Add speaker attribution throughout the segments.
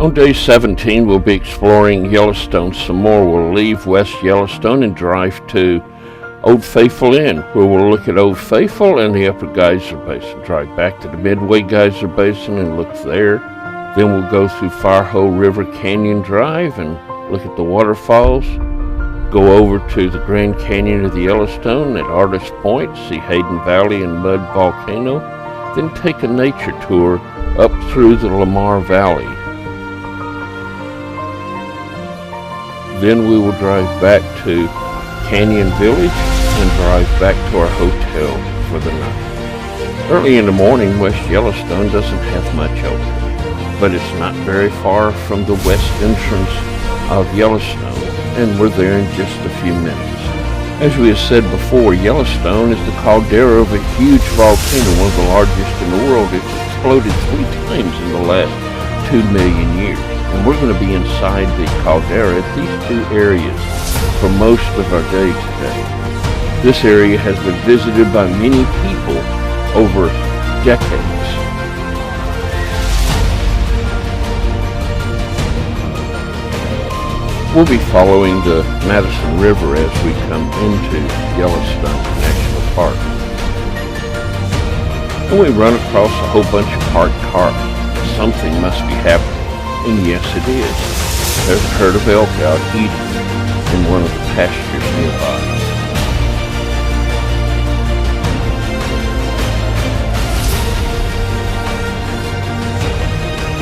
Speaker 1: On day 17, we'll be exploring Yellowstone some more. We'll leave West Yellowstone and drive to Old Faithful Inn, where we'll look at Old Faithful and the Upper Geyser Basin. Drive back to the Midway Geyser Basin and look there. Then we'll go through Firehole River Canyon Drive and look at the waterfalls. Go over to the Grand Canyon of the Yellowstone at Artist Point, see Hayden Valley and Mud Volcano. Then take a nature tour up through the Lamar Valley. Then we will drive back to Canyon Village and drive back to our hotel for the night. Early in the morning, West Yellowstone doesn't have much open, but it's not very far from the west entrance of Yellowstone, and we're there in just a few minutes. As we have said before, Yellowstone is the caldera of a huge volcano, one of the largest in the world. It's exploded 3 times in the last 2 million years. And we're going to be inside the caldera at these 2 areas for most of our day today. This area has been visited by many people over decades. We'll be following the Madison River as we come into Yellowstone National Park. And we run across a whole bunch of parked cars. Something must be happening. And yes, it is. There's a herd of elk out eating in one of the pastures nearby.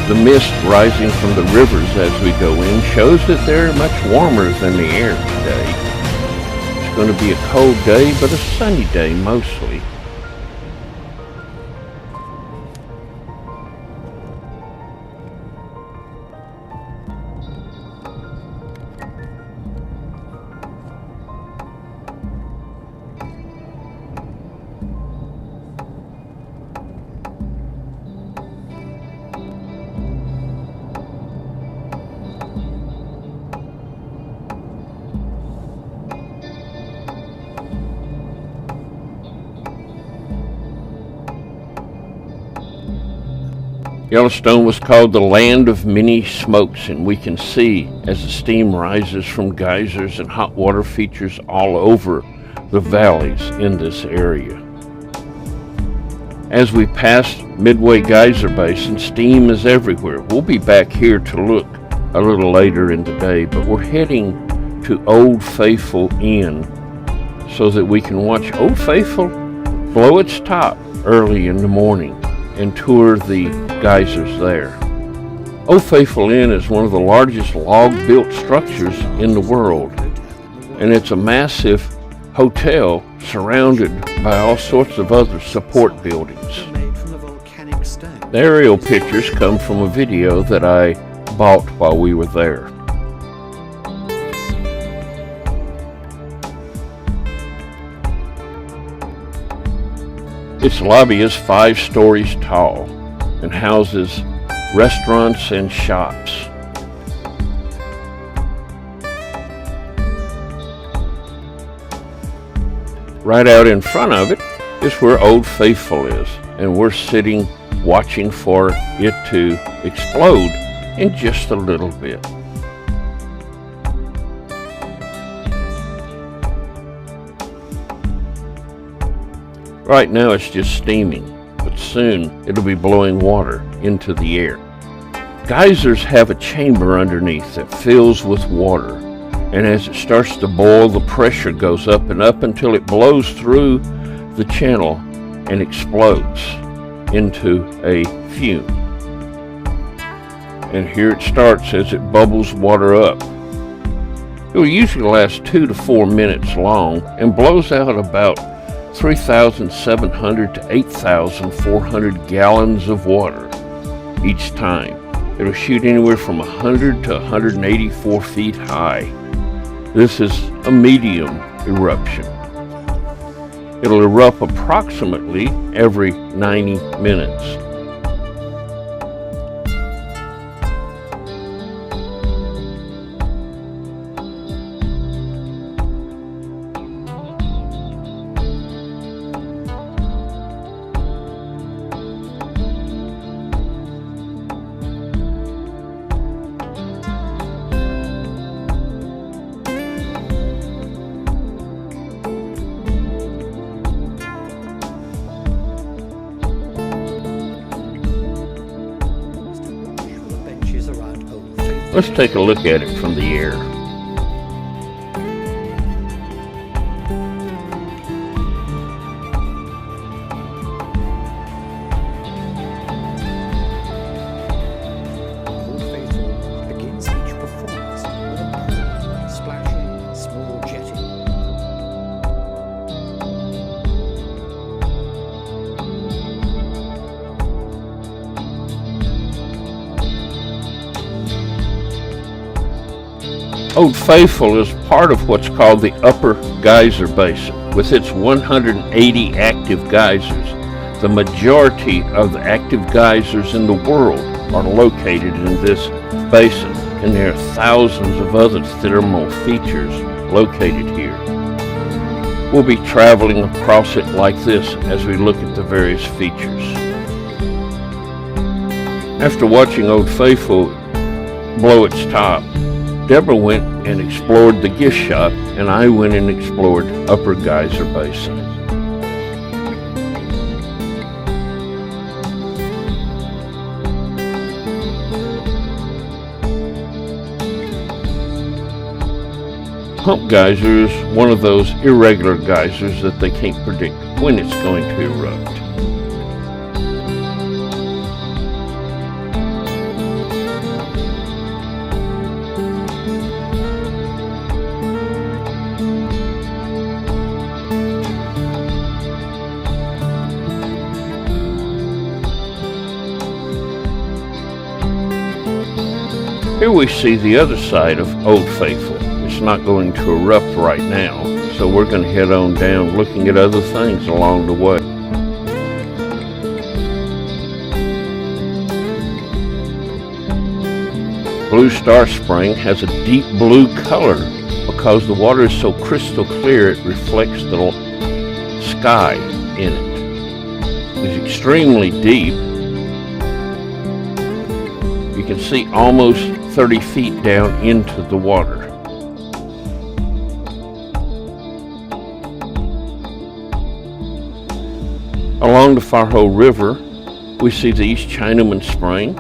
Speaker 1: The mist rising from the rivers as we go in shows that they're much warmer than the air today. It's going to be a cold day, but a sunny day mostly. Yellowstone was called the land of many smokes, and we can see as the steam rises from geysers and hot water features all over the valleys in this area. As we pass Midway Geyser Basin, steam is everywhere. We'll be back here to look a little later in the day, but we're heading to Old Faithful Inn so that we can watch Old Faithful blow its top early in the morning and tour the geysers there. Old Faithful Inn is one of the largest log-built structures in the world, and it's a massive hotel surrounded by all sorts of other support buildings. The aerial pictures come from a video that I bought while we were there. Its lobby is 5 stories tall and houses restaurants and shops. Right out in front of it is where Old Faithful is, and we're sitting watching for it to explode in just a little bit. Right now it's just steaming, but soon it'll be blowing water into the air. Geysers have a chamber underneath that fills with water, and as it starts to boil, the pressure goes up and up until it blows through the channel and explodes into a fume. And here it starts as it bubbles water up. It will usually last 2 to 4 minutes long and blows out about 3,700 to 8,400 gallons of water each time. It'll shoot anywhere from 100 to 184 feet high. This is a medium eruption. It'll erupt approximately every 90 minutes. Let's take a look at it from the air.
Speaker 2: Old Faithful begins each performance with a pool, splashing, small jetty.
Speaker 1: Old Faithful is part of what's called the Upper Geyser Basin, with its 180 active geysers. The majority of the active geysers in the world are located in this basin, and there are thousands of other thermal features located here. We'll be traveling across it like this as we look at the various features. After watching Old Faithful blow its top, Deborah went and explored the gift shop, and I went and explored Upper Geyser Basin. Pump geyser is one of those irregular geysers that they can't predict when it's going to erupt. Here we see the other side of Old Faithful. It's not going to erupt right now, so we're going to head on down looking at other things along the way. Blue Star Spring has a deep blue color because the water is so crystal clear it reflects the sky in it. It's extremely deep. You can see almost 30 feet down into the water. Along the Firehole River, we see the East Chinaman Spring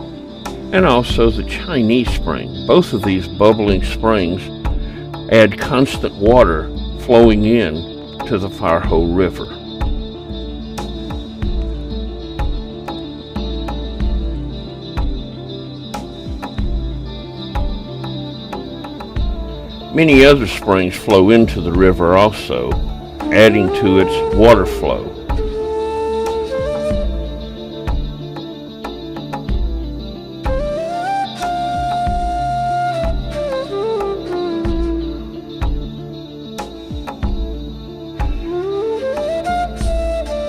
Speaker 1: and also the Chinese Spring. Both of these bubbling springs add constant water flowing in to the Firehole River. Many other springs flow into the river also, adding to its water flow.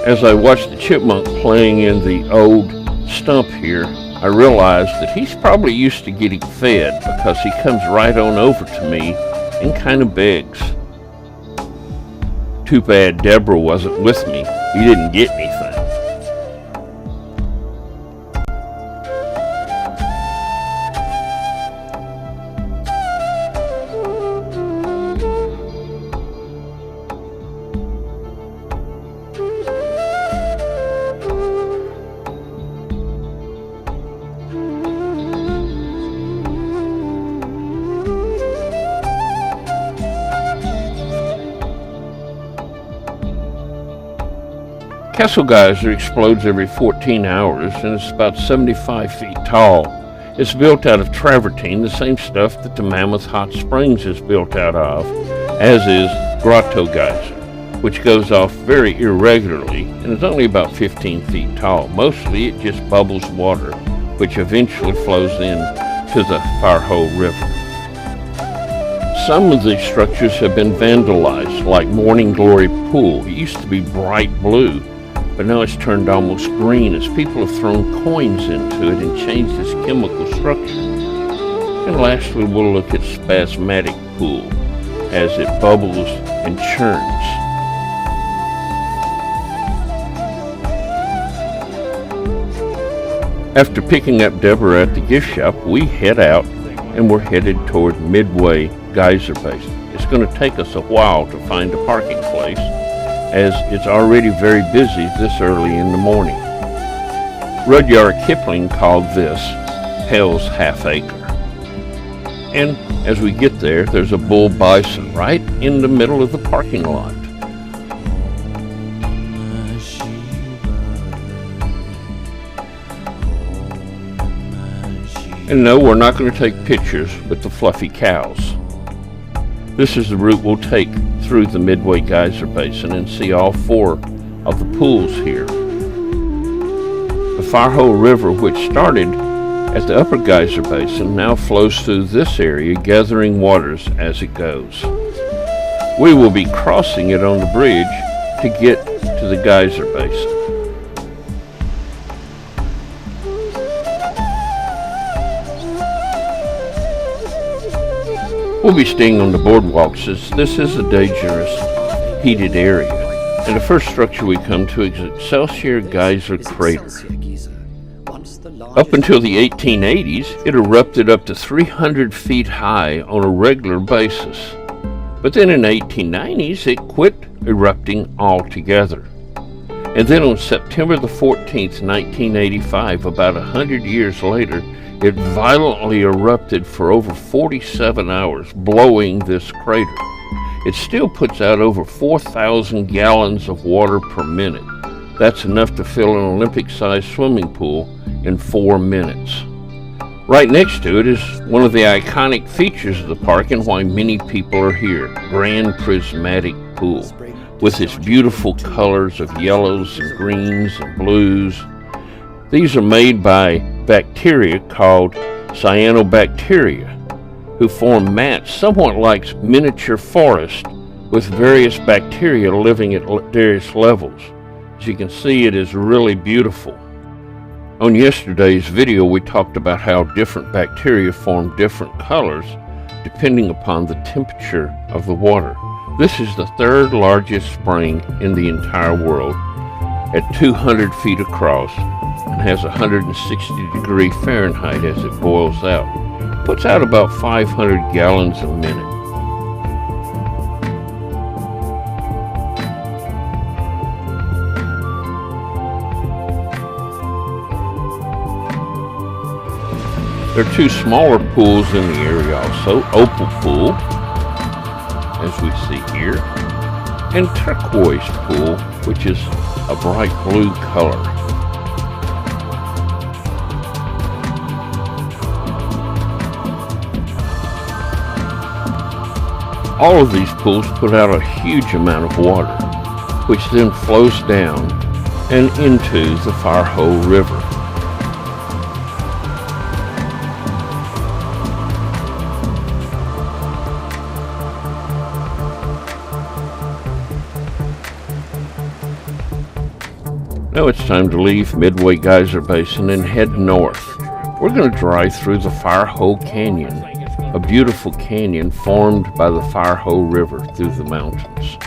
Speaker 1: As I watched the chipmunk playing in the old stump here, I realized that he's probably used to getting fed because he comes right on over to me and kind of begs. Too bad Deborah wasn't with me. He didn't get anything. Castle Geyser explodes every 14 hours and it's about 75 feet tall. It's built out of travertine, the same stuff that the Mammoth Hot Springs is built out of, as is Grotto Geyser, which goes off very irregularly and is only about 15 feet tall. Mostly it just bubbles water, which eventually flows in to the Firehole River. Some of these structures have been vandalized, like Morning Glory Pool. It used to be bright blue, but now it's turned almost green as people have thrown coins into it and changed its chemical structure. And lastly, we'll look at Spasmatic Pool as it bubbles and churns. After picking up Deborah at the gift shop, we head out and we're headed toward Midway Geyser Basin. It's going to take us a while to find a parking place, as it's already very busy this early in the morning. Rudyard Kipling called this Hell's Half Acre. And as we get there, there's a bull bison right in the middle of the parking lot. And no, we're not going to take pictures with the fluffy cows. This is the route we'll take through the Midway Geyser Basin and see all 4 of the pools here. The Firehole River, which started at the Upper Geyser Basin, now flows through this area, gathering waters as it goes. We will be crossing it on the bridge to get to the Geyser Basin. We'll be staying on the boardwalks as this is a dangerous, heated area. And the first structure we come to is Excelsior Geyser Crater. Up until the 1880s, it erupted up to 300 feet high on a regular basis. But then in the 1890s, it quit erupting altogether. And then on September the 14th, 1985, about 100 years later, it violently erupted for over 47 hours, blowing this crater. It still puts out over 4,000 gallons of water per minute. That's enough to fill an Olympic-sized swimming pool in 4 minutes. Right next to it is one of the iconic features of the park and why many people are here, Grand Prismatic Pool, with its beautiful colors of yellows and greens and blues. These are made by bacteria called cyanobacteria, who form mats somewhat like miniature forests with various bacteria living at various levels. As you can see, it is really beautiful. On yesterday's video, we talked about how different bacteria form different colors depending upon the temperature of the water. This is the 3rd largest spring in the entire world at 200 feet across and has 160 Fahrenheit as it boils out. Puts out about 500 gallons a minute. There are 2 smaller pools in the area also, Opal Pool, as we see here, and Turquoise Pool, which is a bright blue color. All of these pools put out a huge amount of water, which then flows down and into the Firehole River. Now it's time to leave Midway Geyser Basin and head north. We're going to drive through the Firehole Canyon, a beautiful canyon formed by the Firehole River through the mountains.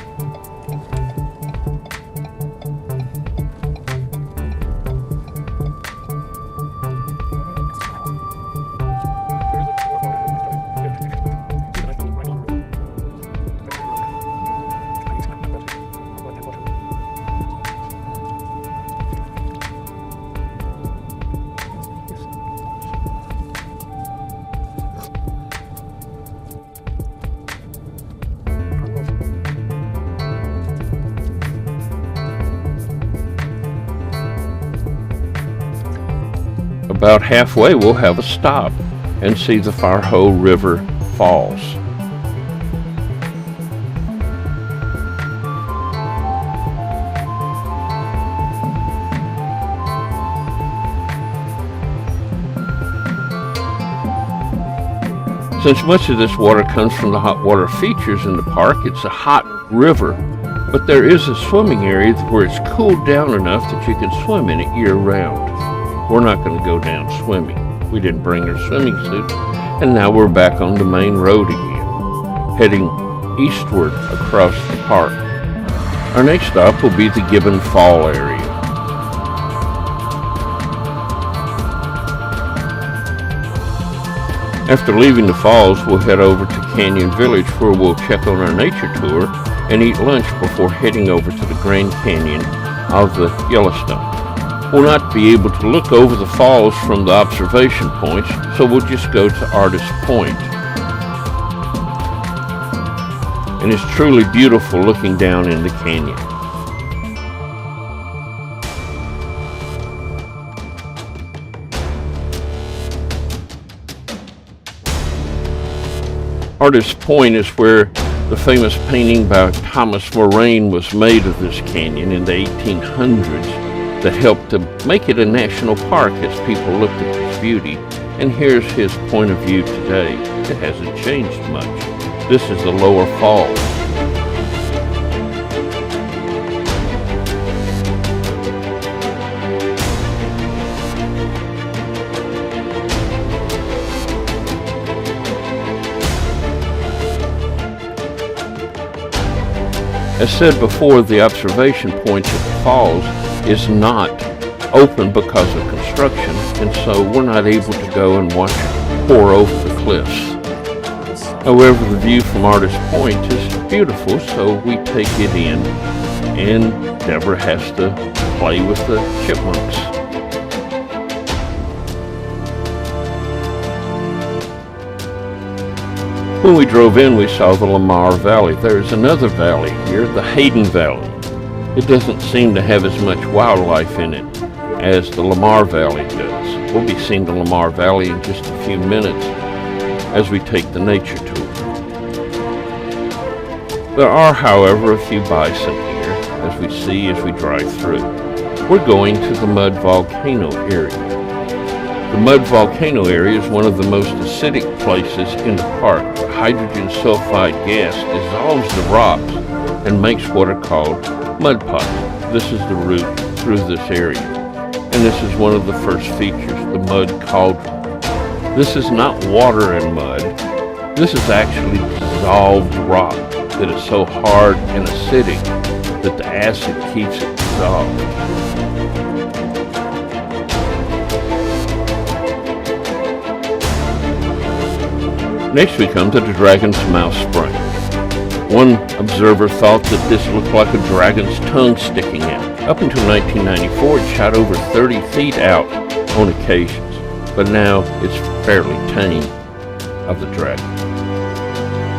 Speaker 1: About halfway, we'll have a stop and see the Firehole River Falls. Since much of this water comes from the hot water features in the park, it's a hot river, but there is a swimming area where it's cooled down enough that you can swim in it year-round. We're not going to go down swimming. We didn't bring our swimming suit, and now we're back on the main road again, heading eastward across the park. Our next stop will be the Gibbon Fall area. After leaving the falls, we'll head over to Canyon Village where we'll check on our nature tour and eat lunch before heading over to the Grand Canyon of the Yellowstone. We'll not be able to look over the falls from the observation points, so we'll just go to Artist Point and it's truly beautiful looking down in the canyon. Artist's Point is where the famous painting by Thomas Moraine was made of this canyon in the 1800s that helped to make it a national park as people looked at its beauty. And here's his point of view today. It hasn't changed much. This is the Lower Falls. As said before, the observation point at the falls is not open because of construction, and so we're not able to go and watch it pour over the cliffs. However, the view from Artist's Point is beautiful, so we take it in, and Deborah has to play with the chipmunks. When we drove in, we saw the Lamar Valley. There's another valley here, the Hayden Valley. It doesn't seem to have as much wildlife in it as the Lamar Valley does. We'll be seeing the Lamar Valley in just a few minutes as we take the nature tour. There are, however, a few bison here, as we see as we drive through. We're going to the Mud Volcano area. The Mud Volcano area is one of the most acidic places in the park. The hydrogen sulfide gas dissolves the rocks and makes what are called mud pots. This is the route through this area. And this is one of the first features, the mud cauldron. This is not water and mud. This is actually dissolved rock that is so hard and acidic that the acid keeps it dissolved. Next we come to the Dragon's Mouth Spring. One observer thought that this looked like a dragon's tongue sticking out. Up until 1994, it shot over 30 feet out on occasions, but now it's fairly tame of the dragon.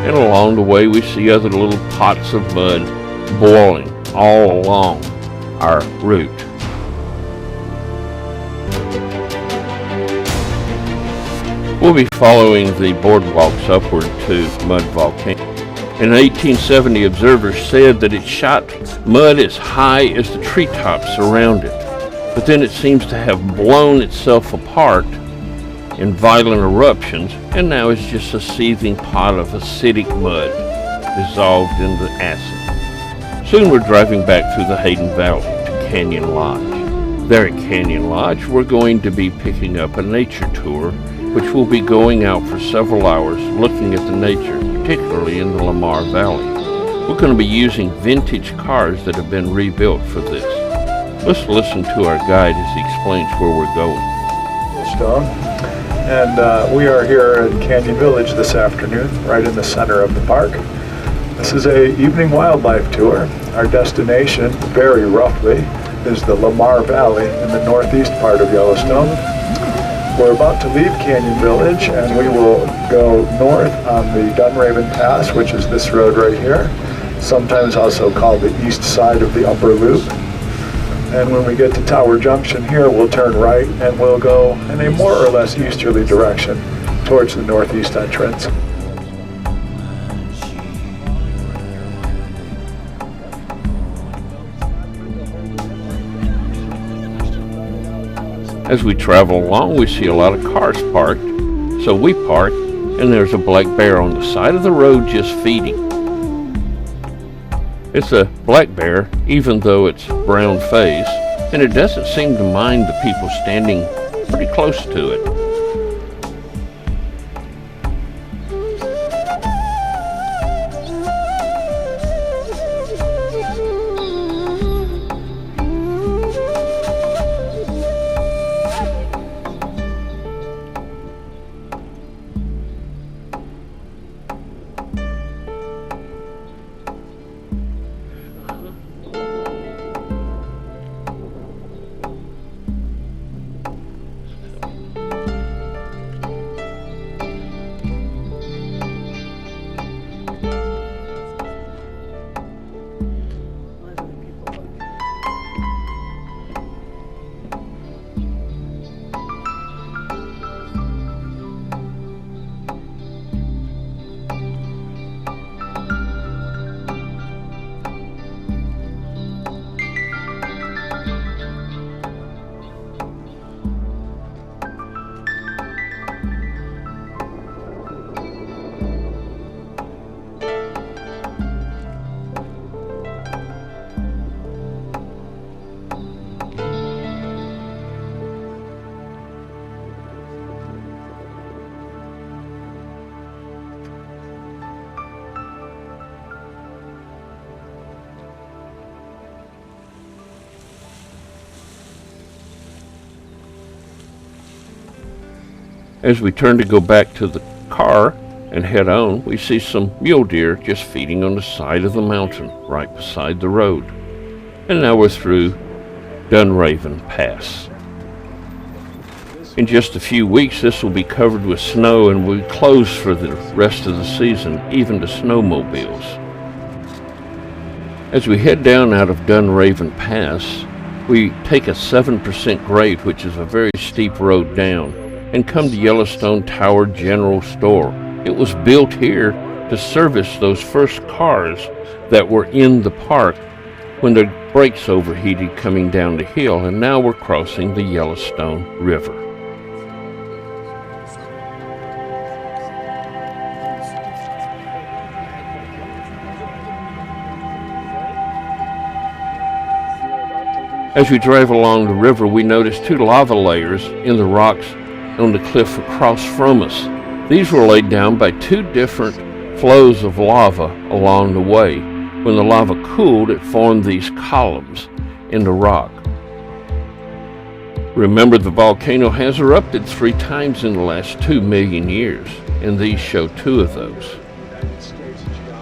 Speaker 1: And along the way we see other little pots of mud boiling all along our route. We'll be following the boardwalks upward to Mud Volcano. In 1870, observers said that it shot mud as high as the treetops around it, but then it seems to have blown itself apart in violent eruptions, and now it's just a seething pot of acidic mud dissolved in the acid. Soon we're driving back through the Hayden Valley to Canyon Lodge. There at Canyon Lodge, we're going to be picking up a nature tour, which will be going out for several hours looking at the nature, particularly in the Lamar Valley. We're going to be using vintage cars that have been rebuilt for this. Let's listen to our guide as he explains where we're going.
Speaker 3: Yellowstone, and we are here in Canyon Village this afternoon, right in the center of the park. This is a evening wildlife tour. Our destination, very roughly, is the Lamar Valley in the northeast part of Yellowstone. We're about to leave Canyon Village, and we will go north on the Dunn Raven Pass, which is this road right here, sometimes also called the east side of the Upper Loop. And when we get to Tower Junction here, we'll turn right and we'll go in a more or less easterly direction towards the northeast entrance.
Speaker 1: As we travel along, we see a lot of cars parked, so we park, and there's a black bear on the side of the road just feeding. It's a black bear, even though it's brown face, and it doesn't seem to mind the people standing pretty close to it. As we turn to go back to the car and head on, we see some mule deer just feeding on the side of the mountain right beside the road. And now we're through Dunn Raven Pass. In just a few weeks, this will be covered with snow and will be closed for the rest of the season, even to snowmobiles. As we head down out of Dunn Raven Pass, we take a 7% grade, which is a very steep road down, and come to Yellowstone Tower General Store. It was built here to service those first cars that were in the park when the brakes overheated coming down the hill, and now we're crossing the Yellowstone River. As we drive along the river, we notice two lava layers in the rocks on the cliff across from us. These were laid down by two different flows of lava along the way. When the lava cooled, it formed these columns in the rock. Remember, the volcano has erupted 3 times in the last 2 million years, and these show 2 of those.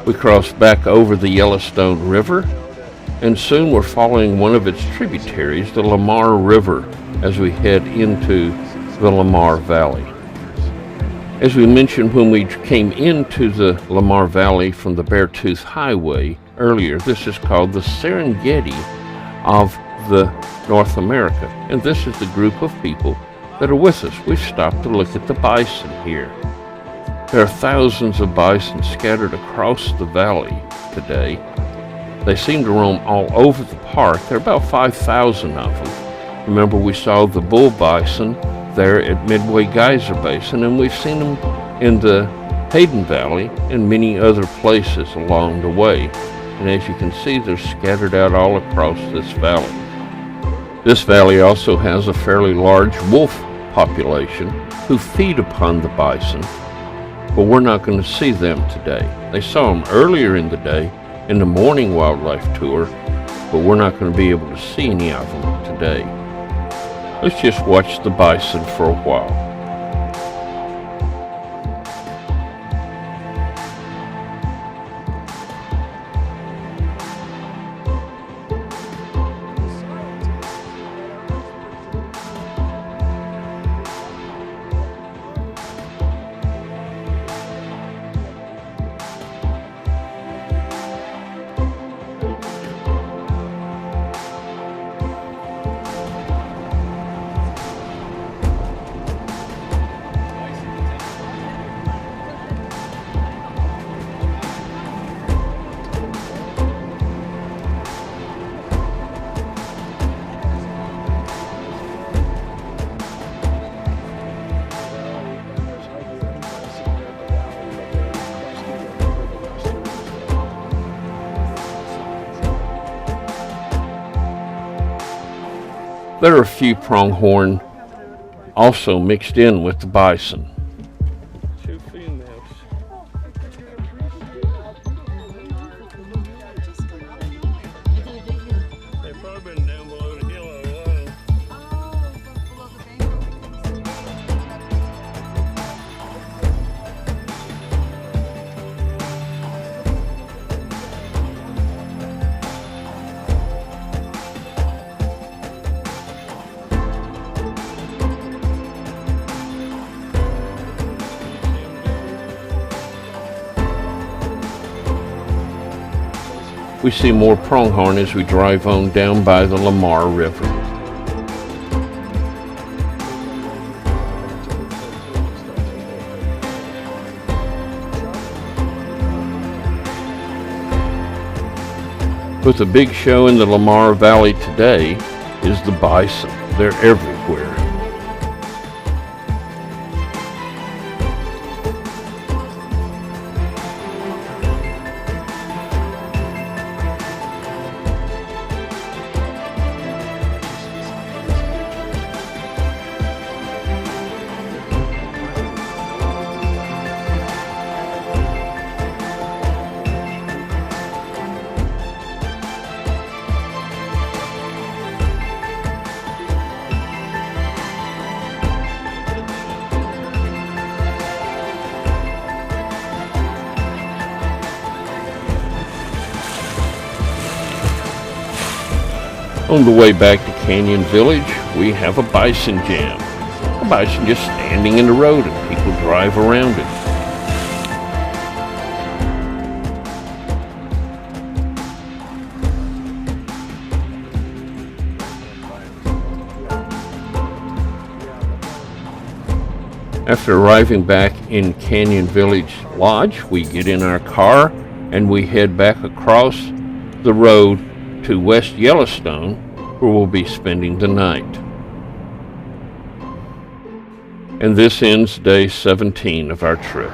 Speaker 1: We cross back over the Yellowstone River, and soon we're following one of its tributaries, the Lamar River, as we head into the Lamar Valley. As we mentioned when we came into the Lamar Valley from the Beartooth Highway earlier, this is called the Serengeti of the North America, and this is the group of people that are with us. We've stopped to look at the bison here. There are thousands of bison scattered across the valley today. They seem to roam all over the park. There are about 5,000 of them. Remember, we saw the bull bison there at Midway Geyser Basin, and we've seen them in the Hayden Valley and many other places along the way. And as you can see, they're scattered out all across this valley. This valley also has a fairly large wolf population who feed upon the bison, but we're not going to see them today. They saw them earlier in the day in the morning wildlife tour, but we're not going to be able to see any of them today. Let's just watch the bison for a while. There are a few pronghorn also mixed in with the bison. 2 females. They've probably been down below the hill a while. We see more pronghorn as we drive on down by the Lamar River. But the big show in the Lamar Valley today is the bison. They're everywhere. On the way back to Canyon Village, we have a bison jam. A bison just standing in the road and people drive around it. After arriving back in Canyon Village Lodge, we get in our car and we head back across the road to West Yellowstone, where we'll be spending the night. And this ends day 17 of our trip.